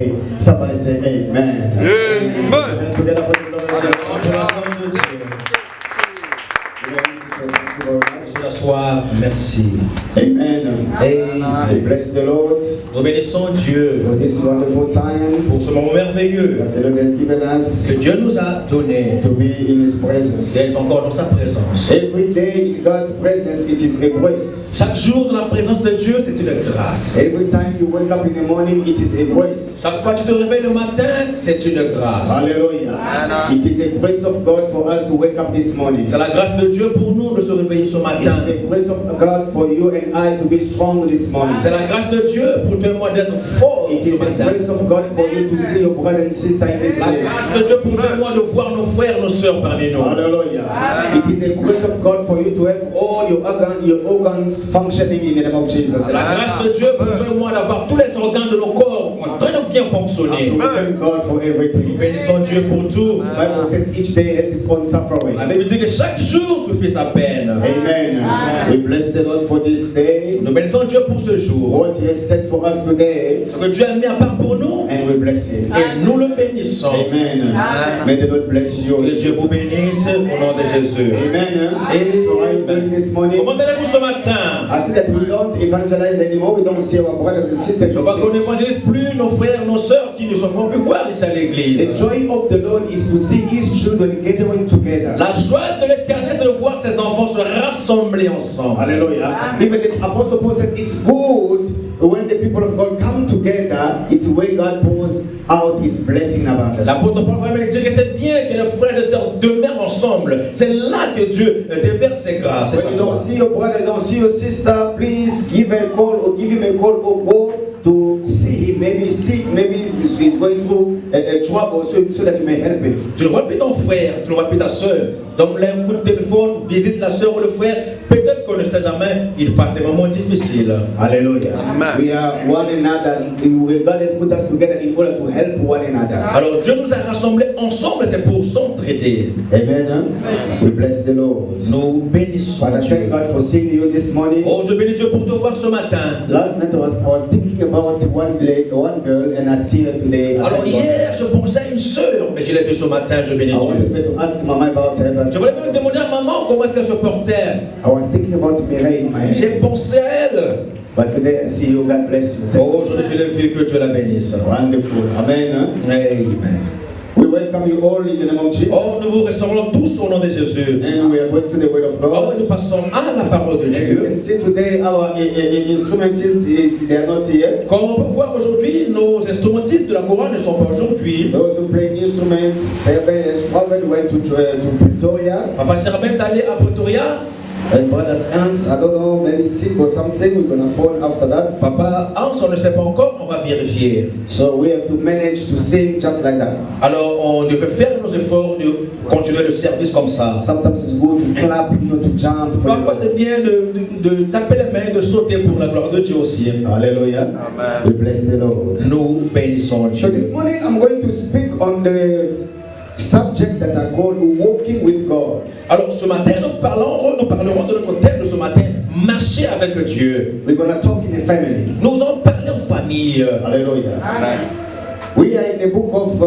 Somebody say amen. Amen. Merci. Amen. We bless the Lord. Nous bénissons Dieu For this wonderful time pour ce moment merveilleux that the Lord has given us que Dieu nous a donné to be in His presence. d'être encore dans sa présence. Every day in God's presence, it is a grace. Chaque jour dans la présence de Dieu, c'est une grâce. Every time you wake up in the morning, it is a grace. Chaque fois que tu te réveilles le matin, c'est une grâce. Hallelujah. It is a grace of God for us to wake up this morning. C'est la grâce de Dieu pour nous de se réveiller ce It matin. is the grace of God for you and I to be strong this morning. C'est la grâce de Dieu pour toi et moi d'être fort It ce is the matin. grace of God for you to see your brother and sister in this La place. grâce de Dieu pour toi et moi de voir nos frères, nos sœurs parmi nous. Hallelujah. It is a grace of God for you to have all your organs functioning in the name of Jesus. C'est la grâce de Dieu pour toi et moi d'avoir tous les organes de nos corps en train de bien fonctionner. So we thank God for Nous everything. bénissons Dieu pour tout. The Bible says each day has its own suffering. La Bible dit que chaque jour suffit sa peine. Amen. We bless the Lord for this day. Nous bénissons Dieu pour ce jour. What He has set for us today, Ce que Dieu a mis à part pour nous, and we bless Him. et nous le bénissons. Amen. May the Lord bless you. Que Dieu vous bénisse au nom de Jésus. Amen. So how are you doing this morning? Comment allez-vous ce matin? I see that we don't evangelize anymore. We don't see our brothers and sisters. Je vois qu'on n'évangélise plus nos frères, nos sœurs qui ne sont pas plus voir ici à l'église. The joy of the Lord is to see His children gathering together. La joie de l'éternel, c'est de voir ses enfants se rassembler ensemble. Hallelujah. Even the Apostle Paul says it's good when the people of God come together. It's where God pours out His blessing about us. L'apôtre Paul va même dire que c'est bien que les frères et sœurs demeurent ensemble. C'est là que Dieu déverse ses grâces. When you don't see your brother, don't see your sister, please give her a call or give him a call or go to see him. Maybe he's sick, maybe he's going through a trouble so that you may help him. Tu ne vois plus ton frère, tu ne vois plus ta sœur. Donne-lui un coup de téléphone, visite la sœur ou le frère. Peut-être qu'on ne sait jamais, il passe des moments difficiles. Hallelujah. Amen. We are one another. God has put us together in order to help one another. Alors Dieu nous a rassemblés ensemble, c'est pour s'entraider. Amen. We bless the Lord. Nous bénissons Father, Dieu. thank God for seeing you this morning. Oh, je bénis Dieu pour te voir ce matin. Last night I was thinking about one girl, and I see her today. Alors hier, je pensais à une sœur, mais je l'ai vue ce matin, je bénis I wanted Dieu. to ask Mama about her, but Je voulais même demander à maman comment est-ce qu'elle se portait. I was thinking about Mireille in my J'ai head. pensé à elle. But today I see you. God bless you. Oh, aujourd'hui, je l'ai vu, que Dieu la bénisse. Wonderful. Amen. Amen. We welcome you all in the name of Jesus. Oh, nous vous ressemblons tous au nom de Jésus. And we are going to the Word of Oh, God. nous passons à la parole de As you Dieu. can see today, our instrumentists, they are not here. Comme on peut voir aujourd'hui, nos instrumentistes de la chorale ne sont pas aujourd'hui. Those who play instruments, Serbe has traveled, went to Pretoria. Papa Serben est allé à Pretoria. And Brothers Hans, I don't know, maybe sick or something. We're going to phone after that. Papa Hans, on ne sait pas encore, on va vérifier. So we have to manage to sing just like that. Alors, on devait faire nos efforts de continuer le service comme ça. Sometimes it's good to clap, to jump. For Parfois, the c'est bien de taper les mains, de sauter pour la gloire de Dieu aussi. Hallelujah. Amen. We bless the Lord. Nous bénissons So Dieu. this morning I'm going to speak on the subject that I call walking with God. Alors, ce matin, nous parlerons de notre thème de ce matin, marcher avec Dieu. We're going to talk in a family. Nous allons parler en famille. Hallelujah. Amen. We are in the book of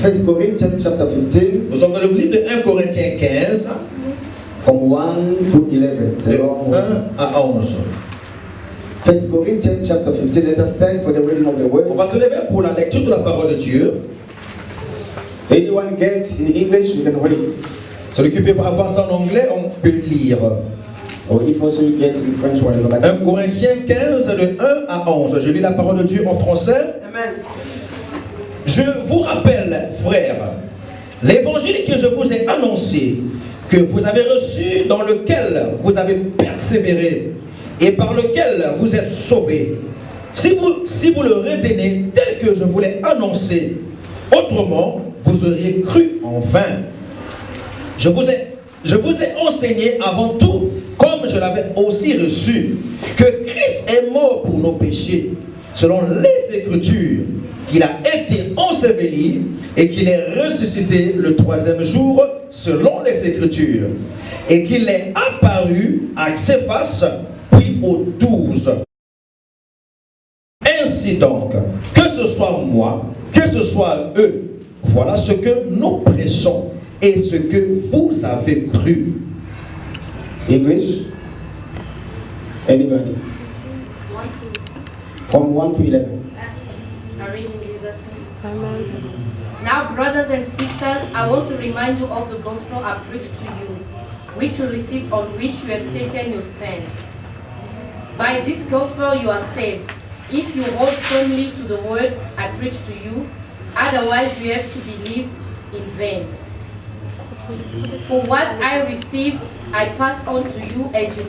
1 Corinthians chapter 15 Nous sommes dans le livre de 1 Corinthiens 15, from 1 to 11. de The long 1 one. à 11. 1 Corinthians chapter 15. Let us stand for the reading of the On word. va se lever pour la lecture de la parole de Dieu. Anyone gets in English, you can read. Celui qui peut avoir ça en anglais, on peut lire. Or if also you get in French, whatever. 1 Corinthiens 15, de 1 à 11. Je lis la parole de Dieu en français. Je vous rappelle, frères, l'évangile que je vous ai annoncé, que vous avez reçu, dans lequel vous avez persévéré et par lequel vous êtes sauvés. Si vous le retenez tel que je vous l'ai annoncé, autrement, vous auriez cru en vain. Je vous ai enseigné avant tout, comme je l'avais aussi reçu, que Christ est mort pour nos péchés, selon les Écritures, qu'il a été enseveli et qu'il est ressuscité le troisième jour, selon les Écritures, et qu'il est apparu à Céphas, puis aux 12. Ainsi, Ainsi donc, que ce soit moi, que ce soit eux, voilà ce que nous prêchons et ce que vous avez cru. English? Anybody? From 1 to 11. I read in Jesus' name. Now, brothers and sisters, I want to remind you of the gospel I preached to you, which you received, on which you have taken your stand. By this gospel you are saved, if you hold firmly to the word I preached to you. Otherwise you have to believe in vain. For what I received, I pass on to you as you.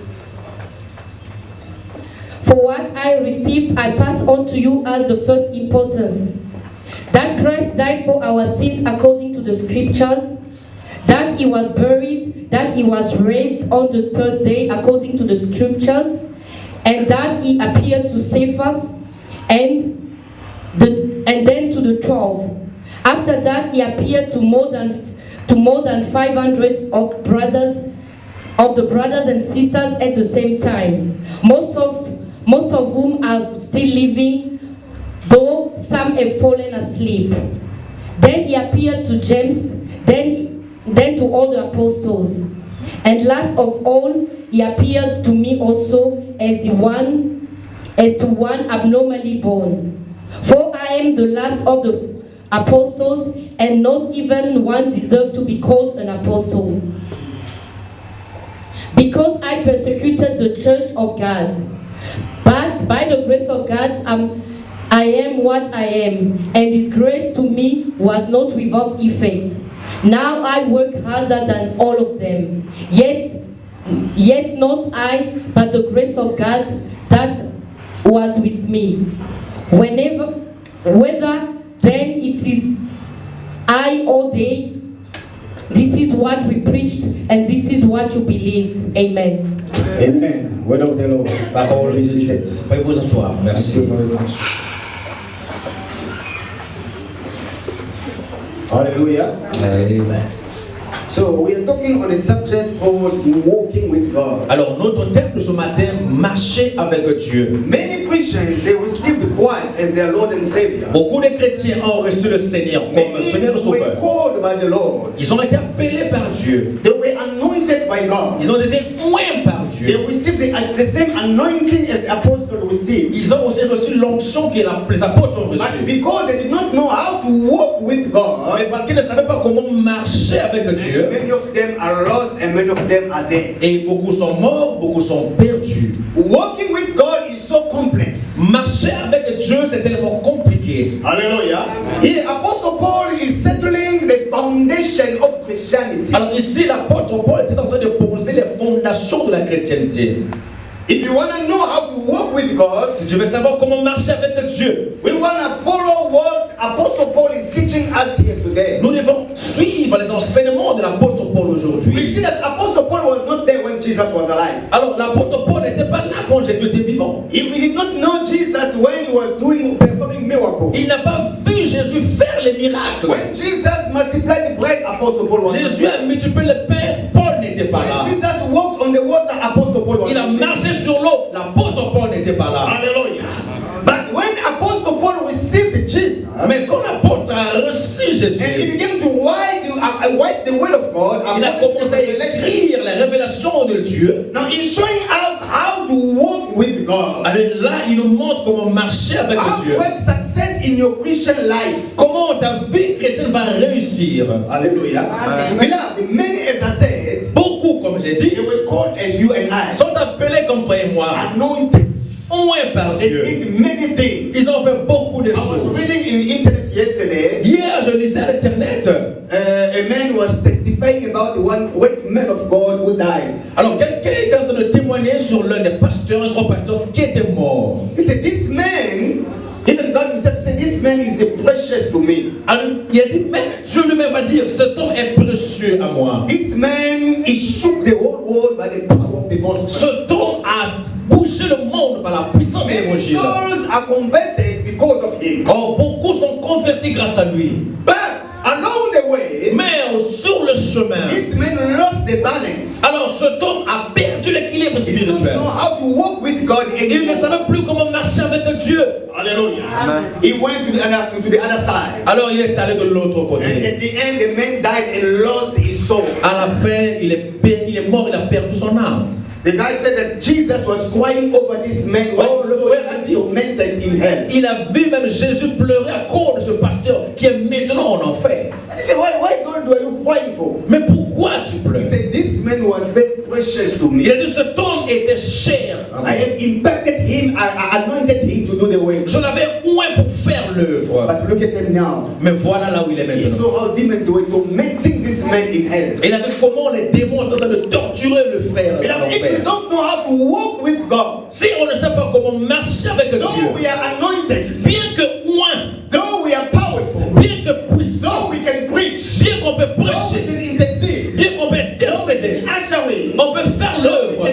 For what I received, I pass on to you as the first importance. That Christ died for our sins according to the scriptures, that he was buried, that he was raised on the third day according to the scriptures, and that he appeared to save us, and then to the 12. After that, he appeared to more than 500 of the brothers and sisters at the same time. Most of whom are still living, though some have fallen asleep. Then he appeared to James, then to all the apostles. And last of all, he appeared to me also as to one abnormally born. For I am the last of the apostles, and not even one deserves to be called an apostle. Because I persecuted the church of God. But by the grace of God, I am what I am, and his grace to me was not without effect. Now I work harder than all of them. Yet not I, but the grace of God that was with me. Whether then it is I or they, this is what we preached, and this is what you believed. Amen. Amen. Word of the Lord. Parole de Dieu. Veuillez vous asseoir. Thank Merci. you very much. Hallelujah. Amen. So we are talking on a subject called walking with God. Alors, notre thème de ce matin, marcher avec Dieu. Many Christians, they received Christ as their Lord and Savior. Beaucoup de chrétiens ont reçu le Seigneur comme Seigneur et Many were Sauveur. called by the Lord. Ils ont été appelés par Dieu. They were anointed by God. Ils ont été oints par They Dieu. received the same anointing as the apostle received. Ils ont aussi reçu l'onction que les apôtres ont But reçue. because they did not know how to walk with God, Mais parce qu'ils ne savaient pas comment marcher avec Dieu, many of them are lost and many of them are dead. et beaucoup sont morts, beaucoup sont perdus. Walking with God is so complex. Marcher avec Dieu, c'est tellement compliqué. Hallelujah. Here, Apostle Paul is settling the foundation of Christianity. Alors ici, l'apôtre Paul était en train de poser les fondations de la chrétienté. If you want to know how to walk with God, Si tu veux savoir comment marcher avec Dieu, we want to follow what Apostle Paul is teaching us here today. nous devons suivre les enseignements de l'apôtre Paul We aujourd'hui. see that Apostle Paul was not there when Jesus was alive. Alors l'apôtre Paul n'était pas là quand Jésus était vivant. He did not know Jesus when he was performing miracles. Il n'a pas vu Jésus faire les miracles. When Jesus multiplied the bread, Apostle Paul was not Jésus there. a multiplié le pain, Paul n'était pas là. When Jesus walked on the water, Apostle Paul was Il a not there. marché sur l'eau, l'apôtre Paul n'était pas là. Hallelujah. But when Apostle Paul received Jesus, Mais quand l'apôtre a reçu and he Jésus, began to write the word of God, il a according to commencé à Revelation. écrire les révélations de Dieu. Now he's showing us how to walk with God. Alors là, il nous montre comment marcher avec How Dieu. to have success in your Christian life. Comment ta vie chrétienne va réussir. Hallelujah. Amen. Beloved, many, as I said, Beaucoup, comme j'ai dit, they were called as you and I, sont appelés comme toi et moi, anointed. oints par They Dieu. did many things. Ils ont fait beaucoup de I was choses. reading in the internet yesterday. Hier, je lisais à l'internet. A man was testifying about one great man of God who died. Alors, quelqu'un était en train de témoigner sur l'un des pasteurs, un grand pasteur qui était mort. He said, "This man, even God Himself said, this man is precious to me. Alors, il a dit, mais Dieu lui-même va dire, cet homme est précieux à moi. This man, he shook the whole world by the power of the gospel. Cet homme a bougé le monde par la puissance de Many l'évangile. souls are converted because of him. Or, beaucoup sont convertis grâce à lui. But along the way, Mais sur le chemin, this man lost the balance. alors cet homme a perdu l'équilibre équilibre He didn't spirituel. know how to walk with God Il ne anymore. savait plus comment marcher avec Dieu. Hallelujah. He went to the other side. Alors il est allé de l'autre And côté. at the end, the man died and lost his soul. À la fin, il est mort, il a perdu son âme. The guy said that Jesus was crying over this man Oh, who le frère a was dit. tormented in hell. Il a vu même Jésus pleurer à cause de ce pasteur qui est maintenant en enfer. He said, why God are you crying for? Mais pourquoi tu He pleures? said, this man was very precious to Il me. a dit cet homme était cher. I have impacted him, I anointed him to do the work. Je l'avais oint pour faire l'œuvre. But look at him now. Mais voilà là où il est He maintenant. saw how demons were tormenting this man in hell. Et il a vu comment les démons étaient en train de torturer le frère And dans if you l'enfer. don't know how to walk with God, Si on ne sait pas comment marcher avec though we Dieu, are anointed, bien que oint, though we are powerful, bien que puissant, though we can preach, bien qu'on peut though we prêcher, can intercede, bien qu'on peut though we intercéder, can usher in, on peut faire l'œuvre,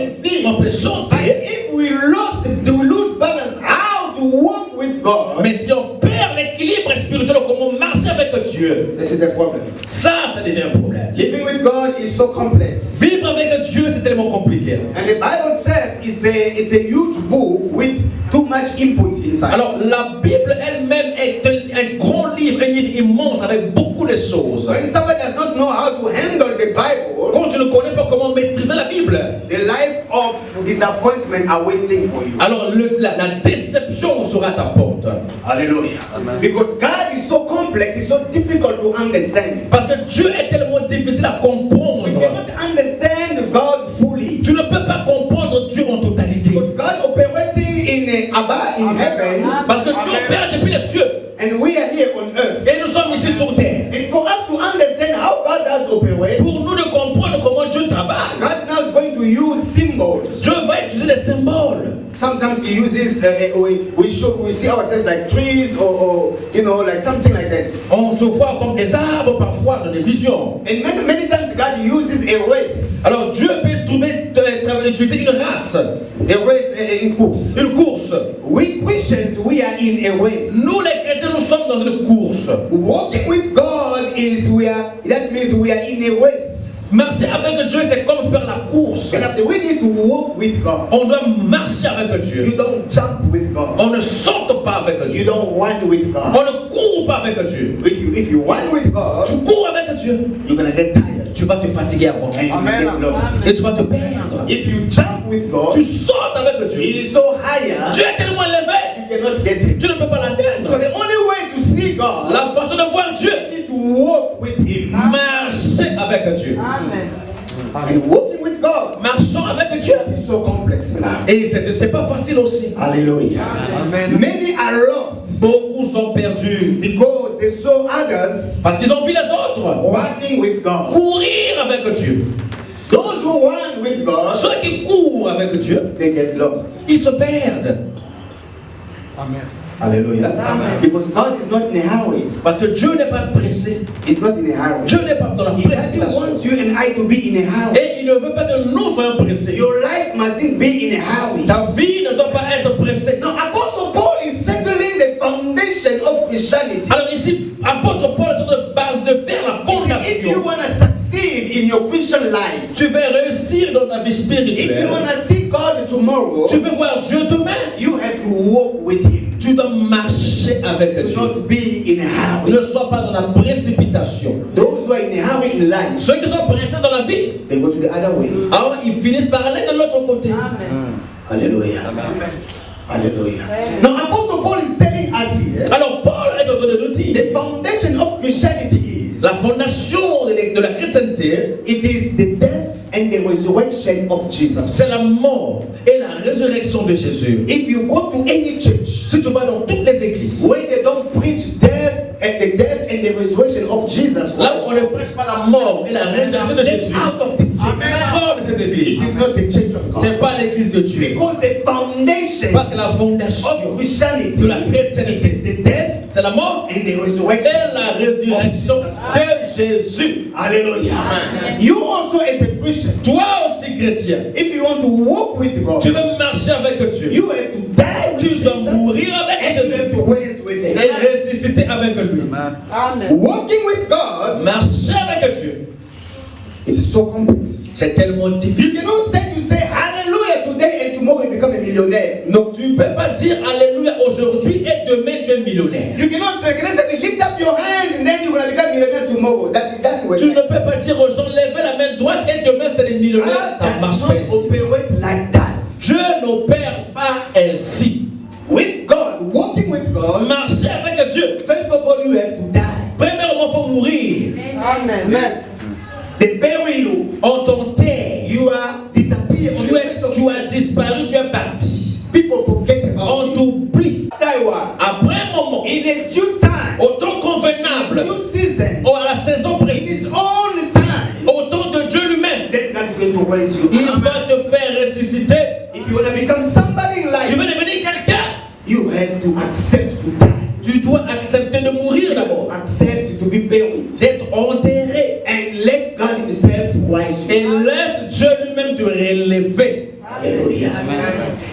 on peut but chanter. if we lose balance, how to walk with God, Mais si on perd l'équilibre spirituel, comment marcher avec Dieu, this is a problem. ça devient un problème. Living with God is so complex. Vivre avec Dieu, c'est tellement compliqué. And the Bible itself it's a huge book with too much input inside. Alors, la Bible elle-même est un grand livre, un livre immense avec beaucoup de choses. When somebody does not know how to handle the Bible, Quand tu ne connais pas comment maîtriser la Bible, the life of disappointment are waiting for you. alors la déception sera à ta porte. Hallelujah. Because God is so complex, it's so difficult to understand. Parce que Dieu est tellement difficile à comprendre. We cannot understand God fully. Tu ne peux pas comprendre Dieu en totalité. Because God operating in above in heaven, Parce que Dieu opère depuis les cieux. and we are here on earth. Et nous sommes ici sur terre. And for us to understand how God does operate, Pour nous de comprendre comment Dieu travaille, God now is going to use symbols. Dieu va utiliser des symboles. Sometimes He uses we see ourselves like trees or like something like this. On se voit comme des arbres parfois dans des visions. And many times God uses a race, Alors Dieu peut utiliser une race, in course. une course. We Christians, we are in a race. Nous les chrétiens, nous sommes dans une course. Walking with God that means we are in a race. Marcher avec Dieu, c'est comme faire la course. And we need to walk with God. On doit marcher avec Dieu. You don't jump with God. On ne saute pas avec You Dieu. don't run with God. On ne court pas avec Dieu. If you run with God, Tu cours avec Dieu, you're gonna get tired tu vas te fatiguer avant. and you're gonna get lost. Et tu vas te perdre. If you jump with God, Tu sautes avec Dieu. He is so higher, Dieu est tellement élevé, you cannot get it. tu ne peux pas So l'atteindre. the only way to see God, La façon de voir Dieu, you need to walk with Him. marcher avec Dieu. And walking with God Marchons avec Dieu. is so complex now. Et c'est pas facile aussi. Hallelujah. Many are lost Beaucoup sont perdus because they saw others parce qu'ils ont vu les autres running with God. courir avec Dieu. Those who run with God, Ceux qui courent avec Dieu, they get lost. ils se perdent. Hallelujah. Because God is not in a hurry. Parce que Dieu n'est pas pressé. He's not in a hurry. Dieu n'est pas dans la He doesn't précipitation. want you and I to be in a hurry. Et il ne veut pas que nous soyons pressés. Your life mustn't be in a hurry. Ta vie ne doit pas être pressée. Now, Apostle Paul is settling the foundation of Christianity. Alors ici, apôtre Paul est de base de faire la If you fondation. want to succeed in your Christian life, Tu veux réussir dans ta vie if you spirituelle. want to see God tomorrow, Tu veux voir Dieu demain. you have to walk with Him. Tu dois marcher avec Do Dieu. not be in a hurry. Ne sois pas dans la précipitation. Those who are in a hurry in life, Ceux qui sont pressés dans la vie, they go to the other way. alors ils finissent par aller de l'autre côté. Hallelujah. Hallelujah. Now, Apostle Paul is telling us here, Alors Paul est en train de nous dire, the foundation of Christianity is, la fondation de la chrétienté, it is the death and the resurrection of Jesus. c'est la mort et la résurrection de Jésus. If you go to any church Si tu vas dans toutes les églises, where they don't preach death and the resurrection of Jesus là Christ, où on ne prêche pas la mort et la résurrection de get Jésus, out of this church. sors de cette It église. is not the church of God. C'est pas l'église de Dieu. Because the foundation Parce que la fondation of Christianity de la it chrétienté, is the death c'est la mort and the et resurrection. la résurrection de Jésus. Hallelujah. You also as a Christian, Toi aussi chrétien, if you want to walk with God, tu veux marcher avec Dieu. you have to die with Tu Jesus dois mourir avec and you have Jésus to raise with Him. et ressusciter avec lui. Walking with God Marcher avec Dieu, is so complex. c'est tellement You difficile. cannot stand to say hallelujah dire Alléluia aujourd'hui et demain tu es millionnaire. You cannot say, lift up your hand and then you're going to become millionaire tomorrow. That's the way. Tu ne peux pas dire aux gens levez la main droite et demain c'est des millionnaires. Ça marche pas ici. Operate like that. Dieu n'opère pas ainsi. With God, walking with God, Marcher avec Dieu. first of all, you have to die. Premièrement, il faut mourir. Amen. They bury you. On t'enterre. You are disappeared. Tu as disparu, tu es parti. People forget about On you. t'oublie. Taiwan. Après un moment, In a due time, au temps convenable, due season, à la saison in précise, its own time, au temps de Dieu lui-même, then God is going to raise you. il va te faire ressusciter. If you want to become somebody in Tu life, veux devenir quelqu'un, you have to accept to die. tu dois accepter de mourir d'abord, Accept to be buried. d'être enterré, And let God himself rise et you. laisse Dieu lui-même te relever. Hallelujah.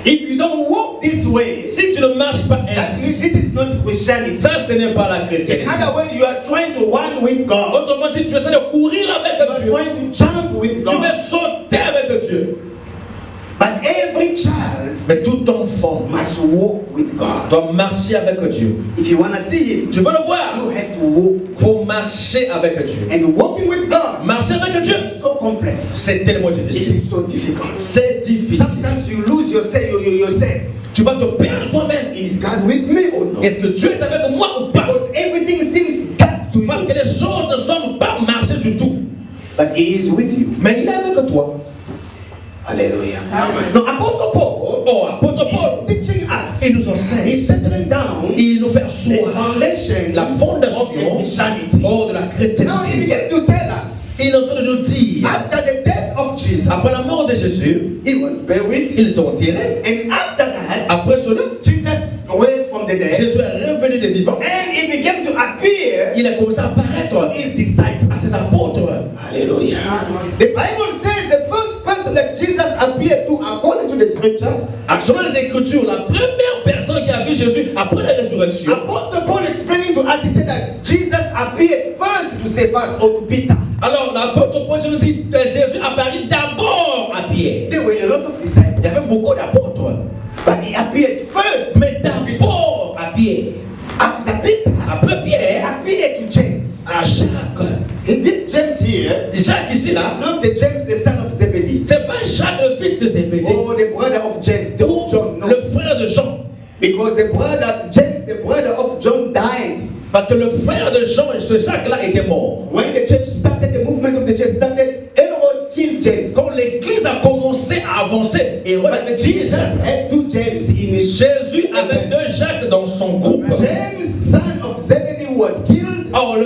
If you don't walk this way, Si tu ne marches pas ainsi, this is not Christianity. ça ce n'est pas la In chrétienté. other words, you are trying to run with God. Autrement dit, tu essaies de courir avec You are Dieu. trying to jump with Tu God. veux sauter avec Dieu. But every child Mais tout enfant must walk with God. doit marcher avec Dieu. If you want to see Him, Tu veux le voir? you have to walk. Il faut marcher avec Dieu. And walking with God Marcher avec Dieu, is so complex. c'est tellement It difficile. is so difficult. C'est difficile. Sometimes you lose yourself. Tu vas te perdre toi-même. Is God with me or not? Est-ce que Dieu est avec moi ou pas? Because everything seems gap to Parce you. que les choses ne semblent pas marcher du tout. But He is with you. Mais il est avec toi. Hallelujah. Now, Apostle Paul Oh, apôtre Paul, is teaching us. il nous enseigne. He's settling down Il nous fait the asseoir foundation la of fondation Christianity. de la Now, he chrétienté. began to tell us, Il est en train de nous dire, after the death of Jesus, après la mort de Jésus, He was buried. il est enterré. And after that, Après cela, Jesus raised from the dead. Jésus est revenu des vivants. And He began to appear Il a commencé à to apparaître His disciples. à ses apôtres. Hallelujah. The Bible says the first person that Jesus appeared to, according to the scripture, Selon les Écritures, la première personne qui a vu Jésus après la résurrection, Apostle Paul explaining to us, he said that Jesus appeared first to Cephas or to Peter. alors l'apôtre Paul nous dit que Jésus apparut d'abord à Pierre. There were a lot of disciples, Il y avait beaucoup d'apôtres, but he appeared first. mais d'abord à Pierre. After Peter, Après he Pierre, appeared to James. à Jacques. And this James here, Jacques ici là, not the James, the son of Zebedee, c'est pas Jacques le fils de Zébédée or the brother of James, the of John, no. le frère de Jean. Because the brother, James, the brother of John, died. Parce que le frère de Jean, ce Jacques-là, était mort. When the church started, the movement of the church started, Herod killed James. Quand l'église a commencé à avancer, Hérode But avait tué Jesus Jacques. had two James in his Jésus avait deux Jacques dans son groupe. James, son of Zebedee, was killed. Or,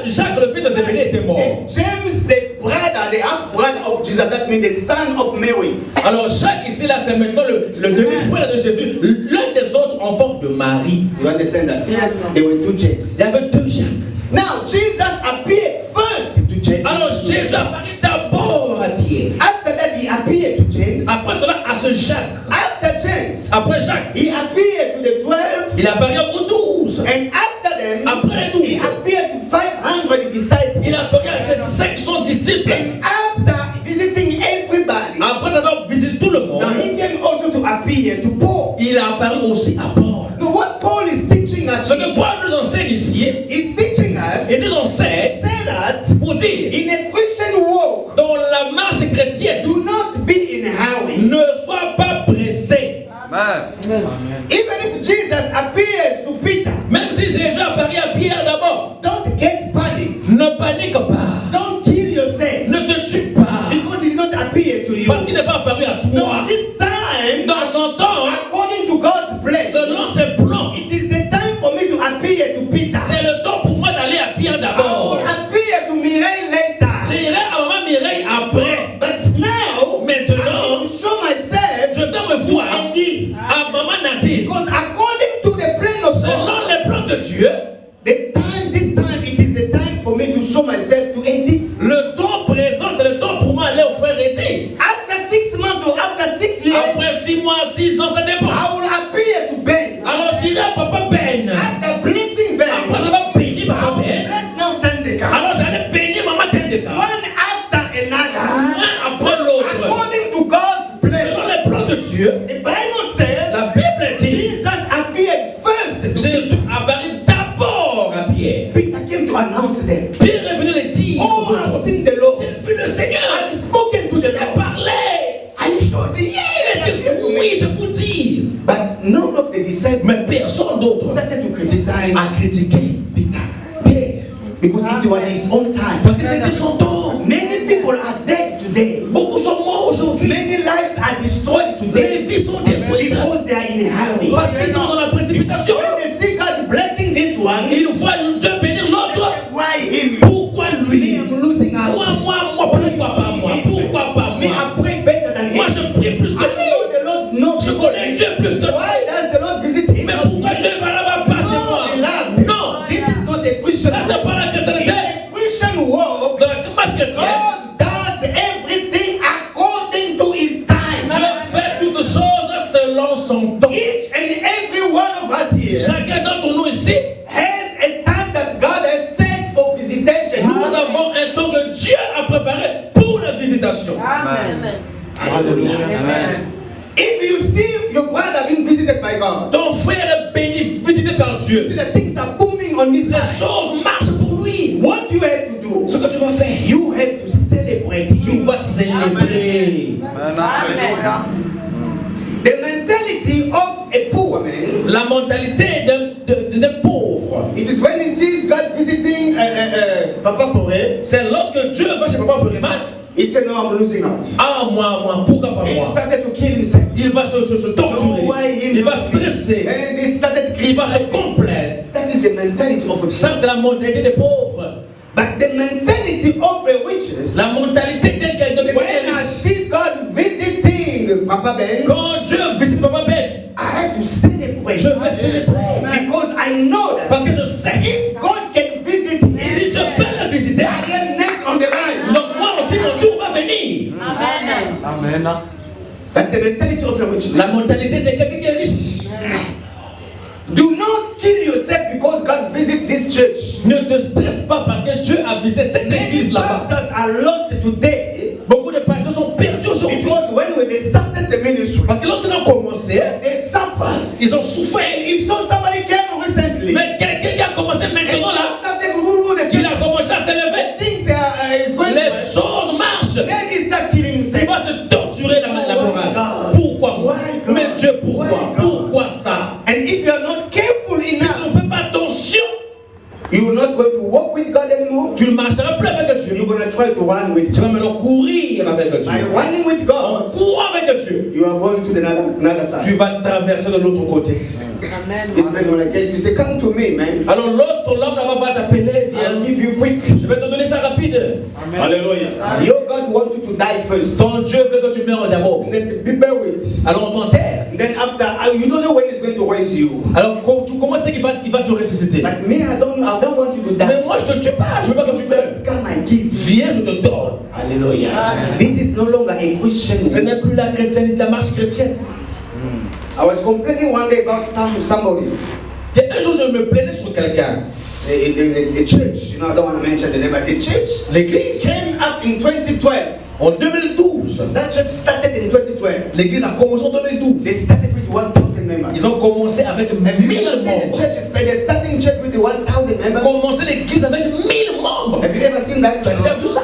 Jacques, le fils de Zébédée, était mort. And James, the brother, the half-brother of Jesus, that means the son of Mary. Alors, Jacques, ici, là, c'est maintenant le demi-frère de Jésus, l'un des autres enfants de Marie. You understand that? Yes. There were two James. Il y avait deux Jacques. Now, Jesus appeared first to James. Alors, Jésus apparut d'abord à Pierre. After that, he appeared to James. Après cela, à ce Jacques. After James, Après Jacques, he appeared to the 12. il apparut aux 12. And after them, Après les he 12, appeared to 500 disciples. il apparut à ses 500 disciples. And after visiting everybody, Après avoir visité tout le now monde, he came also to appear to Paul. il a apparu aussi à Paul. Now, what Paul is teaching us, Ce que Paul nous enseigne ici, is teaching us, il nous enseigne say that pour dire, in a Christian walk, dans la marche chrétienne, do not be in a hurry. ne sois pas pressé. Even if Jesus appears to Peter, Même si Jésus apparu à Pierre d'abord, don't get panicked. ne panique pas, Don't kill yourself ne te tue pas, because he did not appear to you. parce qu'il n'est pas apparu à No, toi. this time, Dans son temps, according to God's plan, selon ses plans, it is the time for me to appear to Peter. c'est le temps pour moi d'aller à Pierre I will d'abord. appear to Mireille later. J'irai à maman Mireille après. But now, I Maintenant, need to show myself je dois me to voir Eddie. à maman Nadine. Because according to the plan of God, Selon les plans de Dieu, this time, it is the time for me to show myself to Eddie. le temps présent, c'est le temps pour moi d'aller au frère Eddie. After 6 months or after 6 years, Après 6 mois, 6 ans, ça dépend. I will appear to Ben. Alors j'irai à papa Ben. After blessing Ben, Après avoir béni Pierre. Peter came to announce them. Pierre est venu le dire. Oh, aux I've autres. seen the Lord. J'ai vu le Seigneur. I've spoken to the J'ai Lord. parlé. Are you sure? Yes. Est-ce que oui, je vous dis. But none of the disciples Mais personne d'autre started to criticize a critiqué Peter Pierre. because it was his own time. Parce que c'était son temps. Many people are dead today. Beaucoup sont morts aujourd'hui. Many lives are destroyed Les today vies sont détruites. because they are in a hurry. Parce qu'ils sont dans la précipitation. When they see God blessing this one, Ils voient Dieu bénir they l'autre. say, why him? Pourquoi Me, lui? I'm losing out. Moi, pourquoi pas moi? Pourquoi pas Me, moi? I pray better than Moi, him. je prie plus que I lui. know the Lord knows. Je connais Dieu plus que lui. Why does the Lord visit him? Mais not pourquoi me? Dieu va là-bas pas chez No, moi? beloved. Non, This is not a Christian ça c'est walk. pas la In chrétienté. a Christian walk, Dans la marche chrétienne, God does everything according to his time. Dieu fait toutes choses selon son temps. Each and every one of us here Chacun d'entre nous ici, has a time that God has set for visitation. nous avons un temps que Dieu a préparé pour la visitation. Amen. Hallelujah. Amen. If you see your brother being visited by God, Ton frère est béni, visité par Dieu. see the things are booming on this Les side. choses marchent pour lui. What you have to do, Ce que tu vas faire, you have to celebrate tu him. vas célébrer. Amen. The mentality of a poor man, La mentalité d'un pauvre, it is when he sees God visiting Papa Forêt, c'est lorsque Dieu va chez Papa Furiman. he said, no, I'm losing out. Ah, moi, pourquoi pas He moi? started to kill himself. Il va se torturer, il va stresser, And he started il va se criticizing. complaire. That is the mentality of a Ça, poor. c'est la mentalité des pauvres. But the mentality of a witches, La mentalité de quelqu'un when I riche. see God visiting Papa Ben, Quand Dieu visite Papa Ben, I have to celebrate. je vais célébrer. Because I know Parce that que je sais, if God can visit si him, Dieu peut le visiter, I am next on the line. donc moi aussi mon tour va venir. Amen. That's the mentality of a witch. La mentalité de quelqu'un qui est riche. Do not kill yourself because God visits this church. Ne te stresse pas parce que Dieu a visité cette Many église là-bas. pastors are lost today Beaucoup de pasteurs sont perdus aujourd'hui. because when they started the ministry, Parce que lorsqu'ils ont commencé, they suffered. ils ont souffert. And if so, somebody came recently Mais quelqu'un qui a commencé and maintenant là, started to rule the il church, a commencé à s'élever. things is going Les well. choses marchent. Then he start killing Il himself. va se torturer la morale. God. Pourquoi moi? Why God? Mais Dieu, pourquoi? Why God? Pourquoi ça? And if you are not careful Si tu enough, ne fais pas attention, you will not going to walk with God anymore. tu ne marcheras plus avec Dieu. You're going to try to run with Tu God. vas maintenant courir avec By Dieu. running with En God, courant avec Dieu, you are going to the another tu side. vas traverser de l'autre côté. This man will get you. Say, come to me, man. Alors l'autre, l'homme là-bas va t'appeler, I'll viens. give you quick. Je vais te donner ça rapide. Hallelujah. Your God wants you to die first. Ton Dieu veut que tu meurs d'abord. And then be bear with. Alors on t'enterre. And then after, you don't know when He's going to raise you. Alors comment c'est qu'il va te ressusciter? But me, I don't want you to die. Mais moi je te tue pas, je veux pas que tu meurs. Just come and give. Viens, je te donne. Hallelujah. This is no longer a Christian. Ce n'est plus la chrétienne, la marche chrétienne. I was complaining one day about somebody. Il y a un jour, je me plaignais sur quelqu'un. The church, I don't want to mention the name, but the church L'église, came up in 2012. en 2012, That church started in 2012. l'église a commencé en 2012. They started with 1,000 members. Ils ont commencé avec 1000 Have you ever seen the membres. church? They're starting church with the 1,000 members. Commencé l'église avec 1000 membres. Have you ever seen that? Tu as déjà vu ça?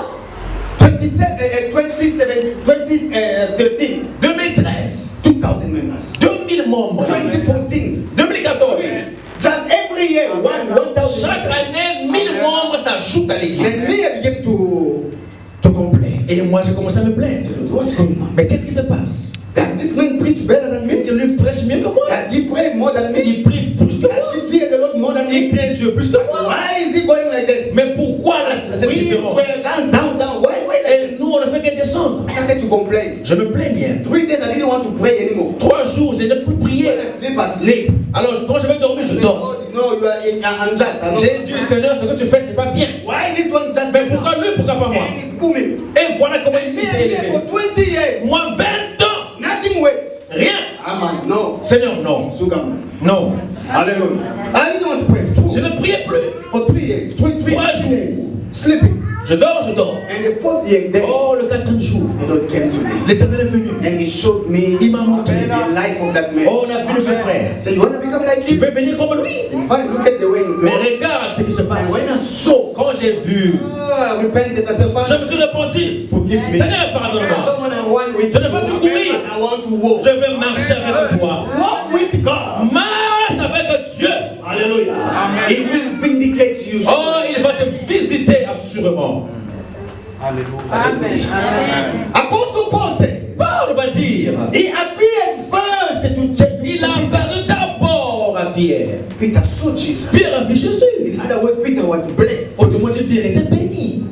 2013, 2013, 2,000 members. 2000 membres. 2014, 2014, just every year, 1,000 chaque members. année, 1000 membres s'ajoutent à And l'église. me, I began to complain. Et moi, j'ai commencé à me plaindre. What's going on? Mais qu'est-ce qui se passe? Does this man preach better than Est-ce me? que lui prêche mieux que moi? Does he pray more than me? Il prie plus que moi. Does he fear the Lord more than Il me? craint Dieu plus que moi. Why is he going like this? Mais pourquoi là, cette We différence? were down. Why like Et this? nous, on ne fait que descendre. I started to complain. Je me plains bien. 3 days I didn't want to pray anymore. 3 jours, je n'ai plus prié. When I sleep. Alors, quand je vais dormir, je dors. Oh, no, you are unjust. I know. J'ai dit, Seigneur, ce que tu fais, c'est pas bien. Why this one just Mais pourquoi lui, pourquoi pas moi? and it's booming? Et voilà comment il Me, s'est I'm here élevé. for 20 years. Moi, 20 ans, Nothing works. rien. Amen. No. Seigneur, non. Sugarman. Non. Hallelujah. I didn't want to pray. True. Je ne priais plus. For 3 years. 3 3 jours. days. Sleeping. Je dors. And the 4th year, then Oh, le 4e jour, the Lord came to me. l'Éternel est venu. And he showed me Il m'a montré the life of that man. Oh, la vie de ce frère. So you want to become like Tu him? veux venir comme lui? In fact, look at the way he Mais walks. regarde ce qui se passe. And When I saw, quand j'ai vu, repented, I said, je Father, me suis repenti. forgive me. Seigneur, I pardonne-moi. don't want to run with Je ne veux plus courir. you. I want to walk. Je vais marcher avec toi. Walk with God. Marche avec Dieu. Hallelujah. He will vindicate you. Oh, il va te visiter assurément. Amen. Apostle Paul said, Paul va dire, he appeared first to check. il a apparu d'abord à Pierre. Peter saw Jesus. Pierre a vu Jésus. In other words, Peter was blessed. Autrement dit, Pierre était béni.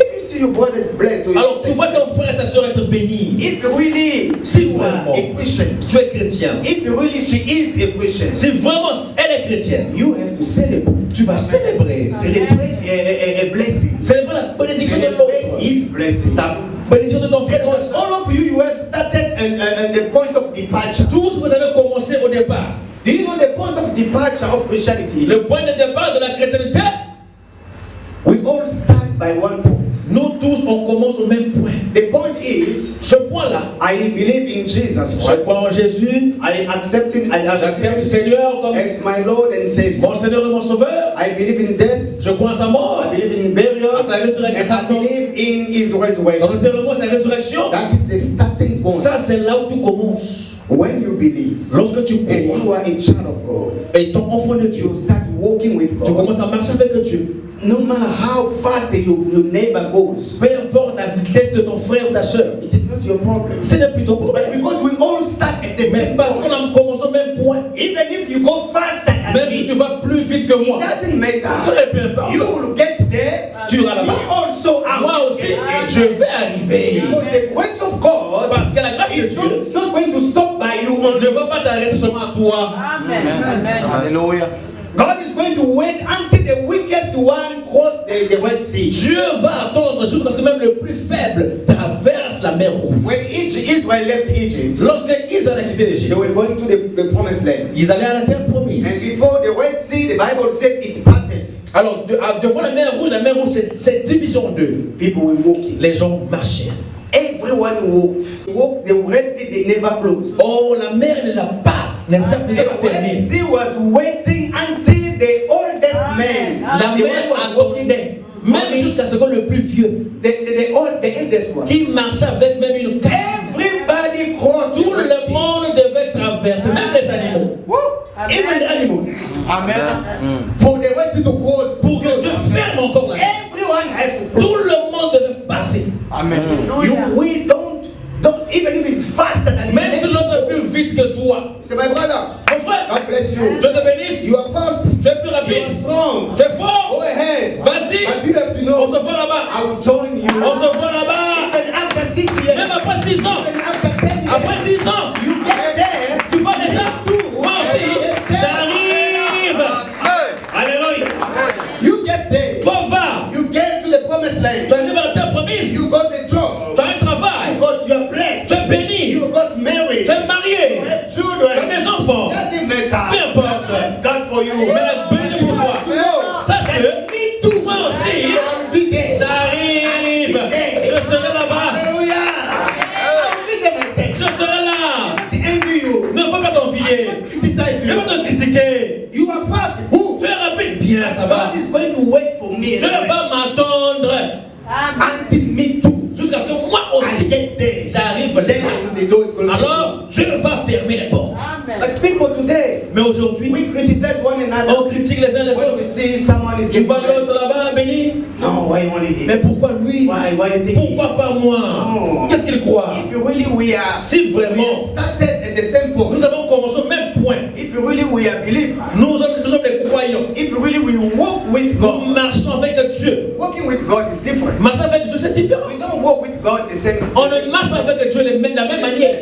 If you see your brother is blessed, or Alors tu vois ton frère et ta soeur être bénis. if really Si you are vraiment a Christian, tu es chrétien, if really she is a Christian, si vraiment elle est chrétienne, you have to celebrate. tu vas célébrer. Celebrate a blessing. Célébrer la bénédiction de Celebrate l'autre. his blessing. La bénédiction de ton frère. Because all of you have started at the point of departure. Tous vous avez commencé au départ. Do you know the point of departure of Christianity? Le point de départ de la chrétienté, We all start by one point. nous tous on commence au même point. The point is, Ce point-là, I believe in Jesus je Christ. crois en Jésus, I accept it. I j'accepte le accept Seigneur comme as my Lord and Savior. mon Seigneur et mon Sauveur. I believe in death. Je crois en sa mort, I believe in burial. à sa résurrection, And I believe in His son resurrection. enterrement, sa résurrection. That is the starting point. Ça, c'est là où tu commences. When you believe Lorsque tu and you crois, are a child of God, étant enfant de Dieu, you start walking with tu God. commences à marcher avec Dieu. No matter how fast your neighbor goes, Peu importe la vitesse de ton frère ou ta soeur, it is not your problem. ce n'est plus ton But problème. because we all start at the Mais same parce qu'on point, a commencé au même point, even if you go faster than même si tu me, vas plus vite que it moi, doesn't ce matter. n'est peu importe. You will get there. Tu iras Me là-bas. also, I Moi will aussi, get there. je vais arriver. Because the grace of God Parce que la grâce de is Dieu not going to stop by you ne only. va pas t'arrêter seulement à toi. Amen. Hallelujah. God is going to wait until the weakest one cross the Red Sea. Dieu va attendre jusqu'à ce que même le plus faible traverse la mer rouge. When Israel left Egypt, Lorsque Israël a quitté they l'Égypte, were going to the promised land. ils allaient à la terre And promise. before the Red Sea, the Bible said it parted. Alors, devant la mer rouge, c'est divisé en deux. People were walking. Les gens marchaient. Everyone walked. Walked the Red Sea, they never closed. Oh, la mer ne l'a pas, ne l'a pas The Red fermée. Sea was waiting until the oldest man, La the mer one was walking, attendait, même jusqu'à ce que le plus vieux, the eldest one. qui marchait avec même une canne. Everybody crossed Tout the Red le Sea. monde devait traverser, même les animaux. Even the animals. Amen. For the Red Sea to cross, Pour que Dieu ferme encore la mer. everyone has to cross. Tout le monde devait passer. Amen. We don't, even if it's faster than Même si you. l'autre est plus vite que toi. Say, my brother, Mon frère, God bless you. je te bénisse. You are fast, Tu es plus you are rapide. strong. Tu es fort. Go ahead. Vas-y. But you have to On know, se voit là-bas. I will join you. On se voit là-bas. Even after 6 years, Même après 6 ans. even after 10 years, Après 10 ans. you get there. Tu vois déjà. Moi aussi. J'arrive. Hallelujah. You get there. Toi va. You get to the promised land. Tu arrives à la terre promise. You got a job. Tu as un travail. You are blessed. Tu es béni. You got married. Tu es marié. You have Tu as children. des enfants. Doesn't matter. Peu importe. Bless God for you. Mais la bénédiction pour toi. Sache que Me too. moi aussi, I'll be there. j'arrive. Je serai là-bas. Hallelujah. I'll be there myself. Je serai là. To envy you. Ne peux pas t'envier. Not criticize Ne you. peux pas te critiquer. You are fast. Who? Tu es rapide. Bien, ça va. God is going to wait for me. Je ne vais m'attendre Until me too. jusqu'à ce que moi I aussi get there. j'arrive Then là. the door is going to Alors, Dieu va fermer les portes. But people today, Mais aujourd'hui, we criticize one another. on critique les uns les When we autres. see someone is Tu getting vois blessed. l'autre là-bas béni. No, why only him? Mais pourquoi lui? Why you think Pourquoi pas moi? Non. Qu'est-ce qu'il croit? If you really we are, Si we vraiment started at the same point. nous avons commencé au même point, If you really we are believers. nous sommes des croyants. If you really we walk with Nous God. marchons avec Dieu. Walking with God is different. Marcher avec Dieu, c'est différent. We don't walk with God the same. On ne marche pas avec Dieu de la même manière.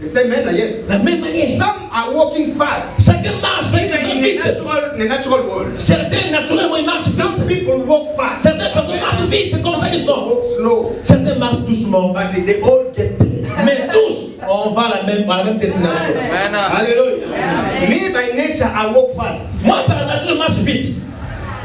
The same manner, yes. La même manière. Some are walking fast. Chacun marche, chacun Even marche in vite. the natural world. Certains, naturellement, ils marchent Some vite. people walk fast. Certaines personnes marchent vite, c'est comme ça qu'ils sont. Walk slow. Certains marchent doucement. But they all get there. Mais tous, on va à la même destination. Hallelujah. Me by nature, I walk fast. Moi, par nature, je marche vite.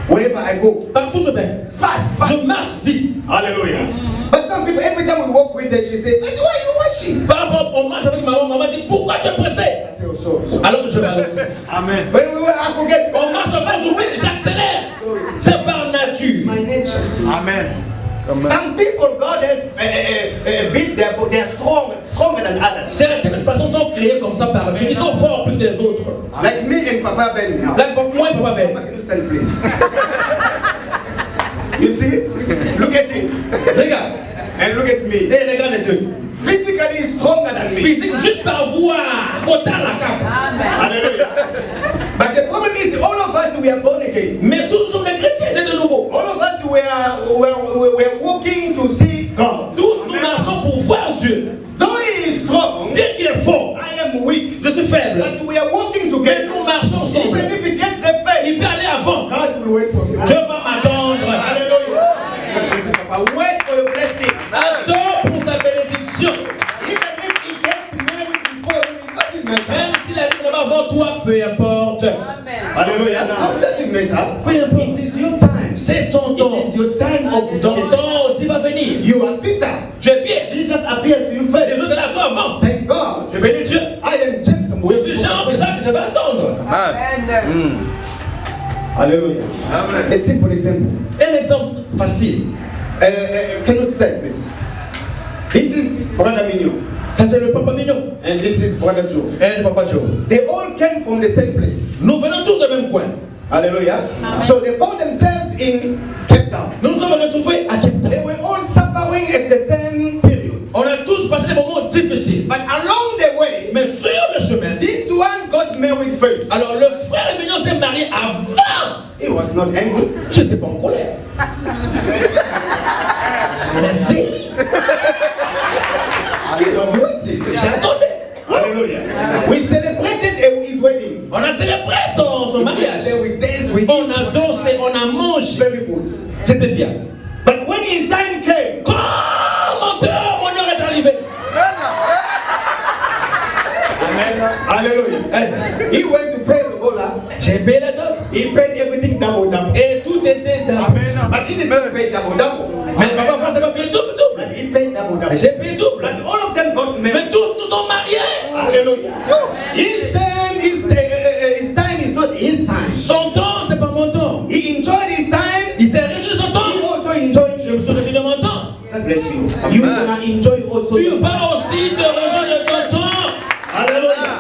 Wherever I go. Partout je vais. Fast, fast. Je marche vite. Hallelujah. But some people, every time we walk with them, she say, "But why are you washing?" Par rapport, on marche avec maman, maman dit pourquoi tu es pressé? I say, "Oh, sorry, sorry." Alors je vais à l'autre. Amen. When we were, I forget. On marche encore, j'oublie, j'accélère. Sorry. C'est par nature. My nature. Amen. Some people, God has built they're stronger than others. Certaines personnes sont créées comme ça par Dieu. Ils sont forts plus que les autres. Like me and Papa Ben now. Like moi et Papa Ben. Papa, can you stand, please? You see? Look at him. Regarde. And look at me. Et regarde les deux. Physically he's stronger than me. Physique, juste par voir. Autant la caque. Hallelujah. But the problem is, all of us, we are born again. Mais tous sommes des chrétiens, nés de nouveau. All of us, we are walking to see God. Tous nous marchons pour voir Dieu. Though he is strong, Bien qu'il est fort, I am weak. je suis faible. But we are walking Mais together. nous marchons ensemble. Even if he gets the faith, Il peut aller avant. God will wait for me. Dieu va m'attendre. Hallelujah. God bless you, Papa. Wait for your blessing. Attends pour ta bénédiction. Even if he gets married before you, it doesn't matter. Même s'il arrive là-bas avant toi, peu importe. Amen. Hallelujah. No, it doesn't matter. Peu importe. It is your time. C'est ton temps. It is your time of Ton visitation. temps aussi va venir. You are Peter. Tu es Pierre. Jesus appears to you first. Les autres là, toi avant. Thank God. Je bénis Dieu. I am James. I'm Je waiting suis for Jean, the Jacques, je vais attendre. Hallelujah. A simple example. Un exemple facile. Can you stand, please? This is Brother Mignon, Ça, c'est le Papa Mignon. and this is Brother Joe. Et le Papa Joe. They all came from the same place. Nous venons tous du même coin. Hallelujah. So they found themselves in Cape Town. Nous nous sommes retrouvés à Cape They Town. were all suffering at the same period. On a tous passé des moments difficiles. But along the way, Mais sur le chemin, this one got married first. alors le frère Mignon s'est marié avant. He was not angry. J'étais pas en colère. Mais c'est He was waiting. j'attendais. Hallelujah. We celebrated his wedding. On a célébré son mariage. Then we danced with On him. a dansé, on a mangé. Very good. C'était bien. But when his time came, Quand mon heure est arrivée, hallelujah, he went to pay the dollar. j'ai payé la dot. He paid everything double. Et tout était double. But he didn't pay double. Mais papa, t'as pas payé double. But he paid double. Mais j'ai payé double. But all of them got married. Mais tous nous sommes mariés. Hallelujah. His time is not his time. Son temps, c'est pas mon temps. He enjoyed his time. Il s'est réjoui de son He temps. also enjoyed Je me his suis time. réjoui de mon temps. God bless you. You're gonna enjoy also. Tu your time. vas aussi te réjouir de ton temps. Hallelujah.